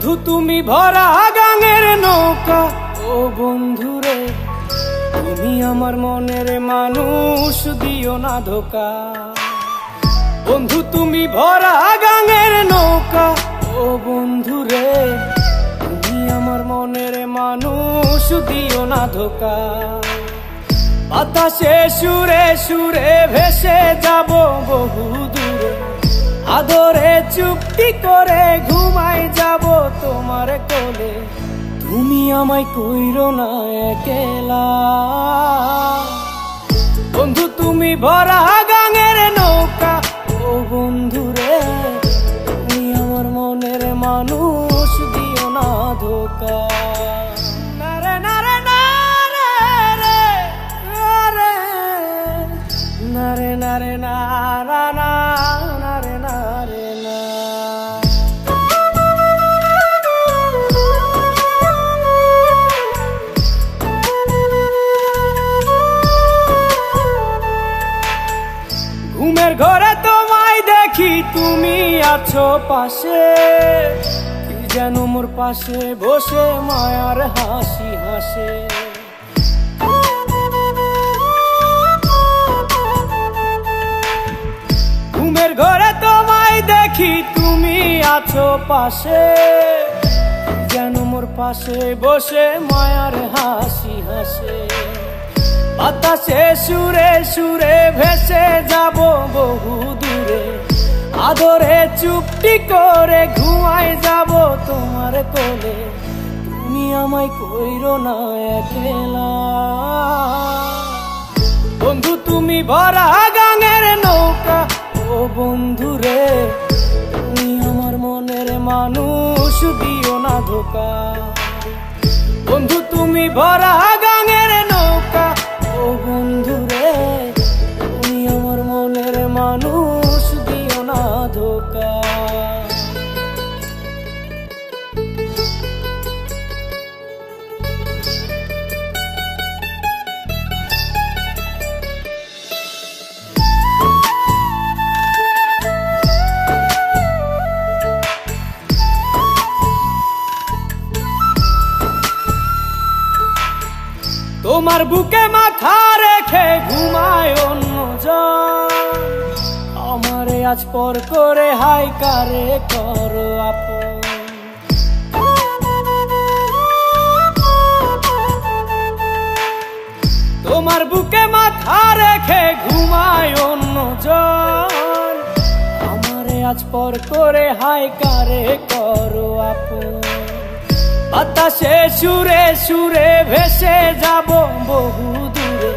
বন্ধু তুমি ভরা গাঙের নৌকা, ও বন্ধুরে তুমি আমার মনের মানুষ, দিও না ধোকা। বন্ধু তুমি ভরা গাঙের নৌকা, ও বন্ধুরে তুমি আমার মনের মানুষ, দিও না ধোকা। বাতাসে সুরে সুরে ভেসে যাব বহু দূরে, আদরে চুপটি করে ঘুমাই যাব তোমার কোলে। তুমি আমায় কইরো না একলা, বন্ধু তুমি ভরা গাঙের নৌকা, ও বন্ধুরে তুমি আমার মনের মানুষ, দিও না ধোকা। নারে নারে নারে রে রে, নারে নারে নারা না, নারে নারে না। ঘুমের ঘরে তোমায় দেখি তুমি আছো পাশে, কি যেন মোর পাশে বসে মায়ার হাসি হাসে। ঘুমের ঘরে তোমায় দেখি তুমি আছো পাশে, কি যেন মোর পাশে বসে মায়ার হাসি হাসে। বাতাসে সুরে সুরে ভেসে যাব বহু দূরে, আদরে চুপটি করে ঘুমাই যাব তোমার কোলে। তুমি আমায় কইরো না একলা, বন্ধু তুমি ভরা গাঙের নৌকা, ও বন্ধুরে তুমি আমার মনের মানুষ, দিও না ধোকা। বন্ধু তুমি ভরা গাঙের নৌকা, ও বন্ধুরে তুমি আমার মনের মানুষ, দিও না ধোকা। তোমার বুকে মাথা রেখে ঘুমায় অন্যজন, আমারে আজ পর করে হাই কারে করো আপন। তোমার বুকে মাথা রেখে ঘুমায় অন্যজন, আমারে আজ পর করে হাই কারে করো আপন। বাতাসে সুরে সুরে ভেসে যাব বহু দূরে,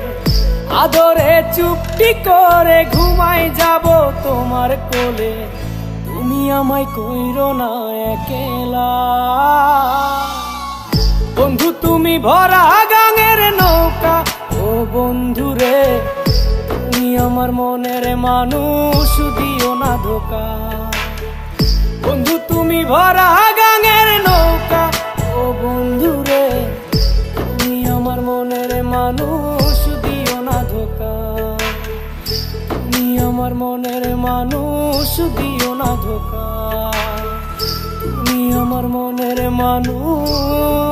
আদরে চুপটি করে ঘুমাই যাব তোমার কোলে। তুমি আমায় কইরো না একলা, বন্ধু তুমি ভরা গাঙের নৌকা, ও বন্ধুরে তুমি আমার মনের মানুষ, দিও না ধোকা। বন্ধু তুমি ভরা গাঙের নৌকা, ও বন্ধুরে তুমি আমার মনের মানুষ, দিও না ধোকা। তুমি আমার মনের মানুষ, দিও না ধোকা। তুমি আমার মনের মানুষ।